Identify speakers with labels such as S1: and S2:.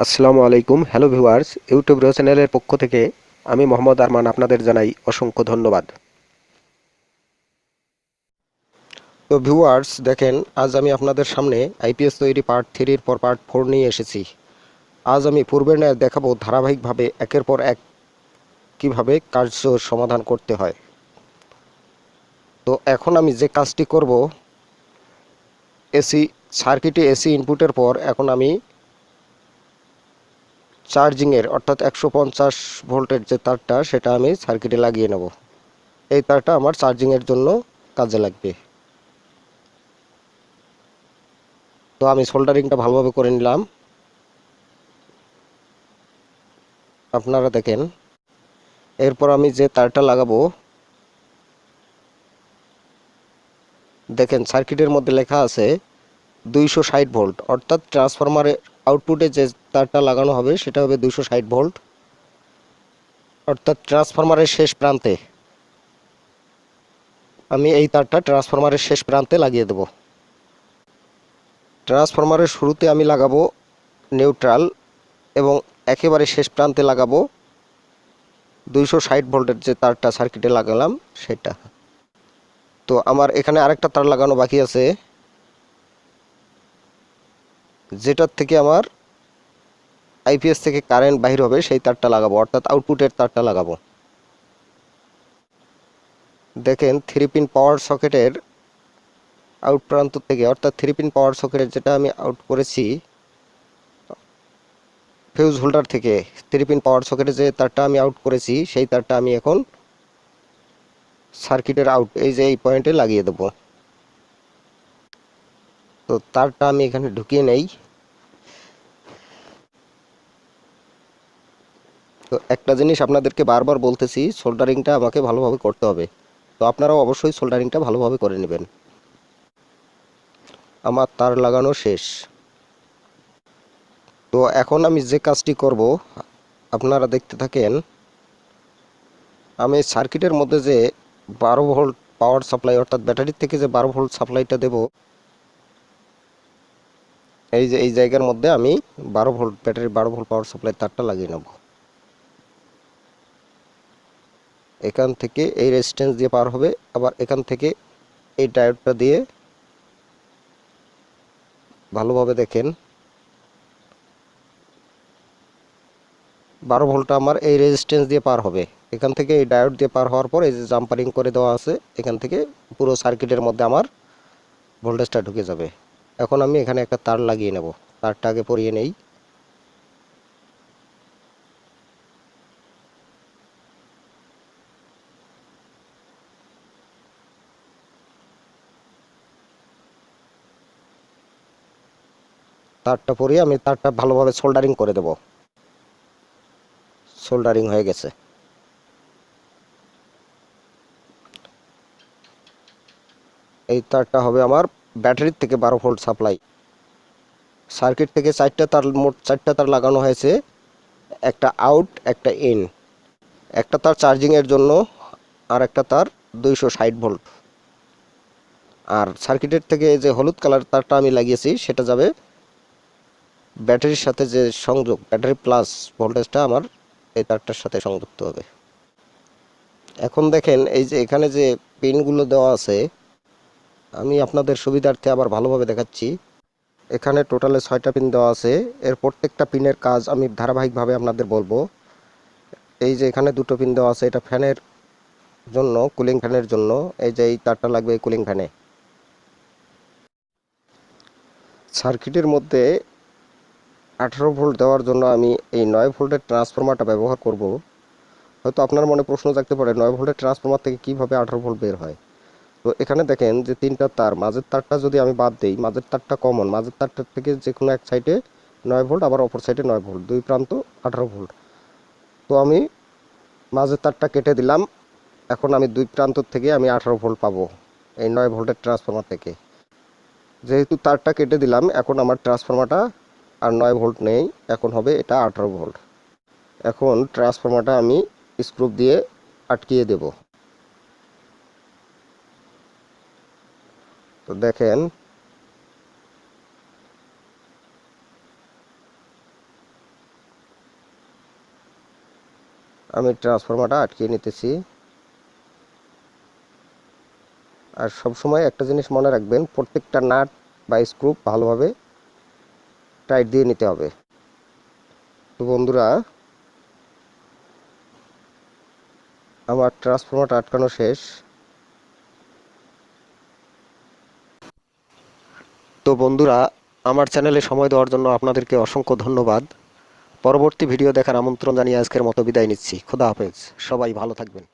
S1: আসসালামু আলাইকুম। Hello viewers, YouTube চ্যানেলের পক্ষ থেকে আমি মোহাম্মদ আরমান আপনাদের জানাই অসংখ্য ধন্যবাদ। তো ভিউয়ার্স দেখেন, আজ আমি আপনাদের সামনে আইপিএস তৈরি পার্ট 3 পর পার্ট 4 নিয়ে এসেছি। আজ আমি পূর্বের ন্যায় দেখাবো ধারাবাহিকভাবে একের পর এক কিভাবে কার্য সমাধান করতে হয়। তো এখন আমি যে কাজটি করব, এসি সার্কিটে এসি ইনপুটের পর এখন আমি চার্জিংয়ের অর্থাৎ 150 ভোল্টের যে তারটা সেটা আমি সার্কিটে লাগিয়ে নেব। এই তারটা আমার চার্জিংয়ের জন্য কাজে লাগবে। তো আমি সোল্ডারিংটা ভালোভাবে করে নিলাম। আপনারা দেখেন, এরপর আমি যে তারটা লাগাবো, দেখেন সার্কিটের মধ্যে লেখা আছে 260 ভোল্ট, অর্থাৎ ট্রান্সফরমারের আউটপুটে যে তারটা লাগানো হবে সেটা হবে 260 ভোল্ট, অর্থাৎ ট্রান্সফরমারের শেষ প্রান্তে। আমি এই তারটা ট্রান্সফরমারের শেষ প্রান্তে লাগিয়ে দেব। ট্রান্সফরমারের শুরুতে আমি লাগাবো নিউট্রাল এবং একেবারে শেষ প্রান্তে লাগাবো 260 ভোল্টের যে তারটা সার্কিটে লাগালাম সেটা। তো আমার এখানে আরেকটা তার লাগানো বাকি আছে, যেটার থেকে আমার আইপিএস থেকে কারেন্ট বাহির হবে সেই তারটা লাগাবো, অর্থাৎ আউটপুটের তারটা লাগাবো। দেখেন 3 পিন পাওয়ার সকেটের আউট প্রান্ত থেকে, অর্থাৎ 3 পিন পাওয়ার সকেটের যেটা আমি আউট করেছি ফিউজ হোল্ডার থেকে, 3 পিন পাওয়ার সকেটে যে তারটা আমি আউট করেছি সেই তারটা আমি এখন সার্কিটের আউট এই যে এই পয়েন্টে লাগিয়ে দেব। তো তারটা আমি এখানে ঢুকিয়ে নেই। তো একটা জিনিস আপনাদেরকে বারবার বলতেছি, সোল্ডারিংটা আমাকে ভালোভাবে করতে হবে। তো আপনারাও অবশ্যই সোল্ডারিংটা ভালোভাবে করে নেবেন। আমার তার লাগানো শেষ। তো এখন আমি যে কাজটি করব আপনারা দেখতে থাকেন। আমি সার্কিটের মধ্যে যে 12 ভোল্ট পাওয়ার সাপ্লাই, অর্থাৎ ব্যাটারির থেকে যে 12 ভোল্ট সাপ্লাইটা দেব, এই যে এই জায়গার মধ্যে আমি 12 ভোল্ট ব্যাটারির 12 ভোল্ট পাওয়ার সাপ্লাই তারটা লাগিয়ে নেব। এখান থেকে এই রেজিস্ট্যান্স দিয়ে পার হবে, আবার এখান থেকে এই ডায়োডটা দিয়ে ভালোভাবে দেখেন 12 ভোল্টটা আমার এই রেজিস্ট্যান্স দিয়ে পার হবে। এখান থেকে এই ডায়োড দিয়ে পার হওয়ার পর এই যে জাম্পারিং করে দেওয়া আছে, এখান থেকে পুরো সার্কিটের মধ্যে আমার ভোল্টেজটা ঢুকে যাবে। এখন আমি এখানে একটা তার লাগিয়ে নেব। তারটা আগে পরিয়ে নেই। তারটা পরিয়ে আমি তারটা ভালোভাবে সোল্ডারিং করে দেব। সোল্ডারিং হয়ে গেছে। এই তারটা হবে আমার ব্যাটারির থেকে 12 ভোল্ট সাপ্লাই। সার্কিট থেকে 4টা তার, মোট 4টা তার লাগানো হয়েছে, একটা আউট একটা ইন। একটা তার চার্জিংয়ের জন্য, আর একটা তার 260 ভোল্ট। আর সার্কিটের থেকে যে হলুদ কালার তারটা আমি লাগিয়েছি সেটা যাবে ব্যাটারির সাথে, যে সংযোগ ব্যাটারি প্লাস ভোল্টেজটা আমার এই তারটার সাথে সংযুক্ত হবে। এখন দেখেন এই যে এখানে যে পিনগুলো দেওয়া আছে, আমি আপনাদের সুবিধার্থে আবার ভালোভাবে দেখাচ্ছি। এখানে টোটালে 6টা পিন দেওয়া আছে। এর প্রত্যেকটা পিনের কাজ আমি ধারাবাহিকভাবে আপনাদের বলবো। এই যে এখানে 2টো পিন দেওয়া আছে, এটা ফ্যানের জন্য, কুলিং ফ্যানের জন্য। এই যে এই তারটা লাগবে এই কুলিং ফ্যানে। সার্কিটের মধ্যে 18 ভোল্ট দেওয়ার জন্য আমি এই 9 ভোল্টের ট্রান্সফরমারটা ব্যবহার করব। হয়তো আপনার মনে প্রশ্ন থাকতে পারে 9 ভোল্টের ট্রান্সফরমার থেকে কিভাবে 18 ভোল্ট বের হয়। তো এখানে দেখেন যে 3টা তার, মাঝের তারটা যদি আমি বাদ দিই, মাঝের তারটা কমন, মাঝের তারটার থেকে যে কোনো এক সাইডে 9 ভোল্ট, আবার অপর সাইডে 9 ভোল্ট, দুই প্রান্ত 18 ভোল্ট। তো আমি মাঝের তারটা কেটে দিলাম। এখন আমি দুই প্রান্ত থেকে আমি 18 ভোল্ট পাবো এই 9 ভোল্টের ট্রান্সফরমার থেকে। যেহেতু তারটা কেটে দিলাম, এখন আমার ট্রান্সফরমারটা আর 9 ভোল্ট নেই, এখন হবে এটা 18 ভোল্ট। এখন ট্রান্সফরমারটা আমি স্ক্রু দিয়ে আটকিয়ে দেব। তো দেখেন আমি ট্রান্সফরমারটা আটকিয়ে নিতেছি। আর সব সময় একটা জিনিস মনে রাখবেন, প্রত্যেকটা নাট বা স্ক্রু ভালোভাবে টাইট দিয়ে নিতে হবে। তো বন্ধুরা, আমার ট্রান্সফরমারটা আটকানো শেষ। তো বন্ধুরা, আমার চ্যানেলে সময় দেওয়ার জন্য আপনাদেরকে অসংখ্য ধন্যবাদ। পরবর্তী ভিডিও দেখার আমন্ত্রণ জানিয়ে আজকের মতো বিদায় নিচ্ছি। খোদা হাফেজ। সবাই ভালো থাকবেন।